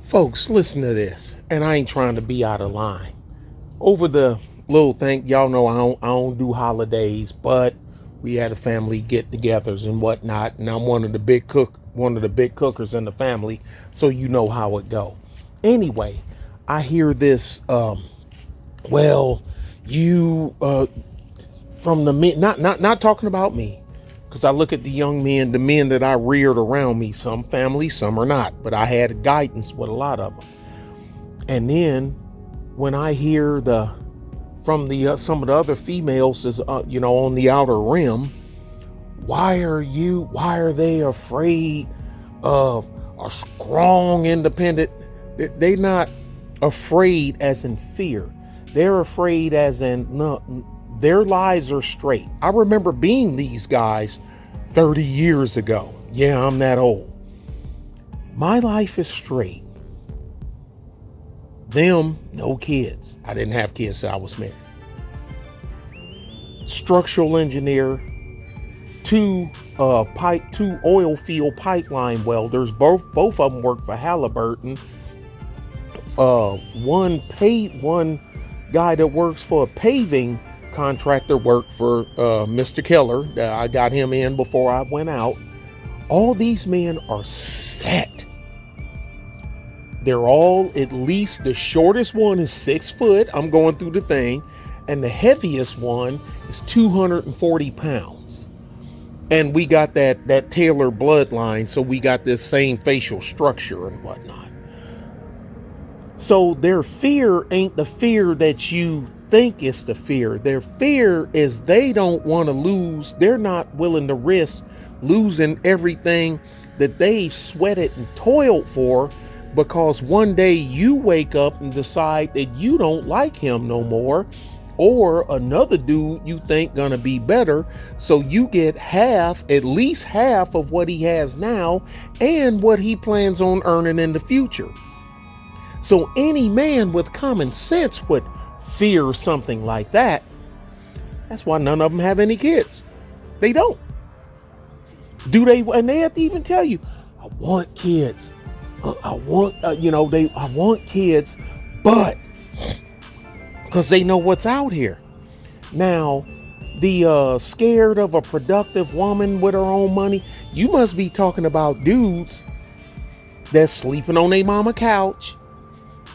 Folks, listen to this, and I ain't trying to be out of line. Over the little thing, y'all know I don't do holidays, but we had a family get-togethers and whatnot, and I'm one of the big cookers in the family, so you know how it go. Anyway, I hear this. Well, you from the men, not talking about me, because I look at the young men, the men that I reared around me. Some families, some are not, but I had guidance with a lot of them. And then when I hear the from the some of the other females is on the outer rim, why are they afraid of a strong independent? They not afraid as in fear, they're afraid as in no, their lives are straight. I remember being these guys 30 years ago. Yeah, I'm that old. My life is straight. Them, no kids. I didn't have kids till I was married. Structural engineer, two oil field pipeline welders. Both of them work for Halliburton. One guy that works for a paving contractor worked for Mr. Keller. I got him in before I went out. All these men are set. They're all, at least the shortest one is 6 foot. I'm going through the thing. And the heaviest one is 240 pounds. And we got that Taylor bloodline, so we got this same facial structure and whatnot. So their fear ain't the fear that you think is the fear. Their fear is they don't want to lose. They're not willing to risk losing everything that they've sweated and toiled for, because one day you wake up and decide that you don't like him no more, or another dude you think gonna be better, so you get at least half of what he has now and what he plans on earning in the future. So any man with common sense would fear something like that. That's why none of them have any kids. They don't. Do they? And they have to even tell you, I want kids. I want kids, but because they know what's out here. Now, the scared of a productive woman with her own money, you must be talking about dudes that's sleeping on their mama couch,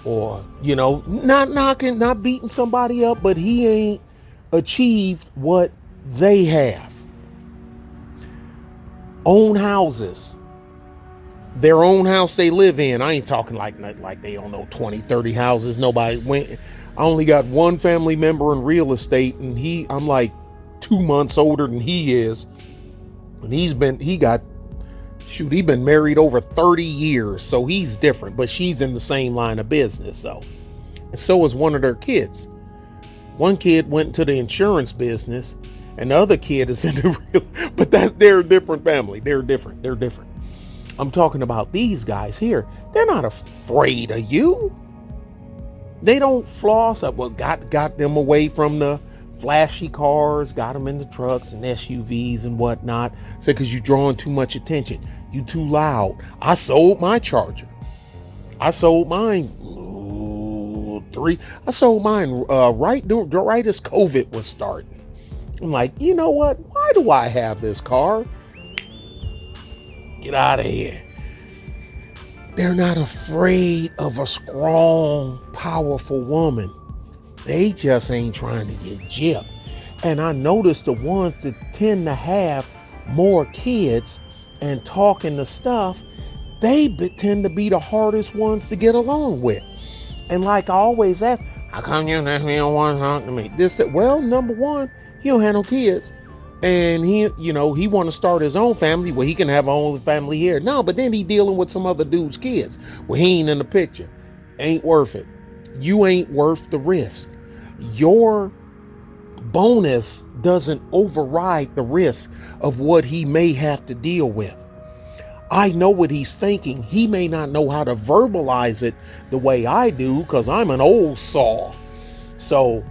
or, not beating somebody up, but he ain't achieved what they have. Own houses. Their own house they live in. I ain't talking like they don't know 20, 30 houses. Nobody went. I only got one family member in real estate, and I'm like 2 months older than he is. And he been married over 30 years, so he's different, but she's in the same line of business. So is one of their kids. One kid went into the insurance business, and the other kid is in the real, but they're a different family. They're different. I'm talking about these guys here. They're not afraid of you. They don't floss up. Well, got them away from the flashy cars, got them in the trucks and SUVs and whatnot. Said, because you're drawing too much attention. You too loud. I sold my Charger. I sold mine I sold mine right as COVID was starting. I'm like, you know what? Why do I have this car? Get out of here. They're not afraid of a strong, powerful woman. They just ain't trying to get gypped. And I noticed the ones that tend to have more kids and talking the stuff, they tend to be the hardest ones to get along with. And like I always ask, how come you don't want to talk to me? Well, number one, he don't have no kids. And he want to start his own family where he can have a own family here. No, but then he dealing with some other dude's kids. Well, he ain't in the picture. Ain't worth it. You ain't worth the risk. Your bonus doesn't override the risk of what he may have to deal with. I know what he's thinking. He may not know how to verbalize it the way I do, because I'm an old saw. So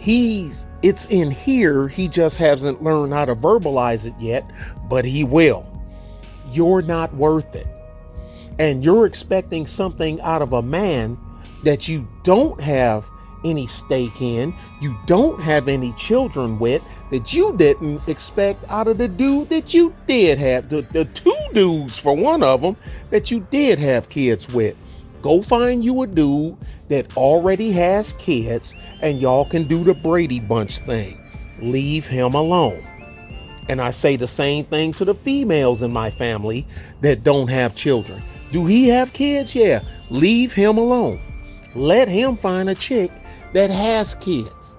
it's in here. He just hasn't learned how to verbalize it yet, but he will. You're not worth it. and you're expecting something out of a man that you don't have any stake in, you don't have any children with, that you didn't expect out of the dude that you did have, the two dudes for one of them that you did have kids with. Go find you a dude that already has kids and y'all can do the Brady Bunch thing. Leave him alone. And I say the same thing to the females in my family that don't have children. Do he have kids? Yeah. Leave him alone. Let him find a chick that has kids.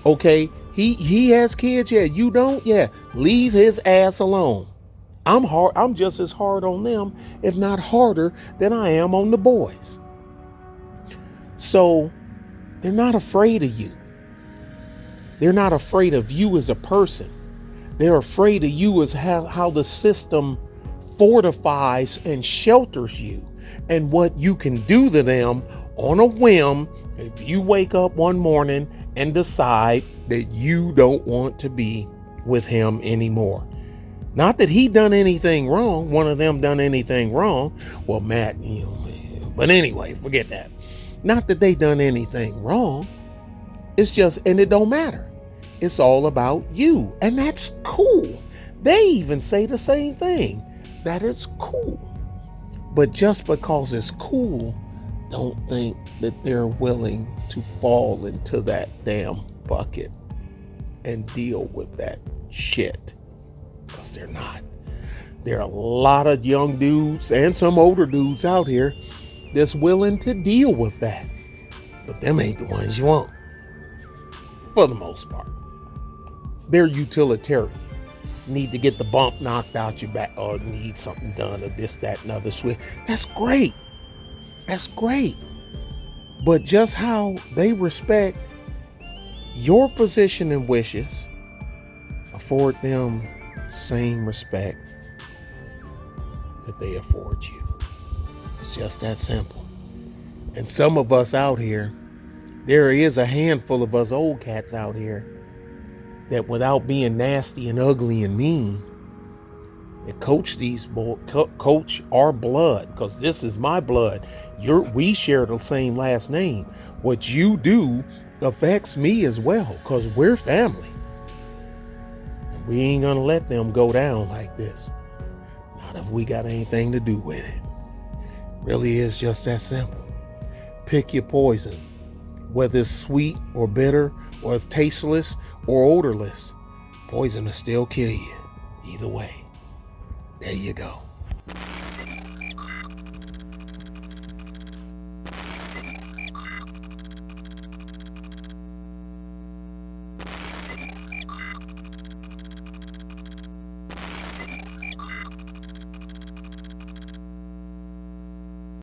Okay? He has kids? Yeah. You don't? Yeah. Leave his ass alone. I'm just as hard on them, if not harder, than I am on the boys. So they're not afraid of you. They're not afraid of you as a person. They're afraid of you as how the system fortifies and shelters you and what you can do to them on a whim if you wake up one morning and decide that you don't want to be with him anymore. Not that he done anything wrong, one of them done anything wrong. Well, Matt, but anyway, forget that. Not that they done anything wrong. It's just, and it don't matter. It's all about you. And that's cool. They even say the same thing, that it's cool. But just because it's cool, don't think that they're willing to fall into that damn bucket and deal with that shit. Because they're not. There are a lot of young dudes and some older dudes out here that's willing to deal with that. But them ain't the ones you want. For the most part. They're utilitarian. Need to get the bump knocked out your back or need something done or this, that, and other switch. That's great. That's great. But just how they respect your position and wishes, afford them same respect that they afford you. It's just that simple. And some of us out here, there is a handful of us old cats out here that without being nasty and ugly and mean, that coach these boys, coach our blood, because this is my blood. We share the same last name. What you do affects me as well, because we're family. And we ain't gonna let them go down like this. Not if we got anything to do with it. Really is just that simple. Pick your poison. Whether it's sweet or bitter or it's tasteless or odorless, poison will still kill you. Either way. There you go.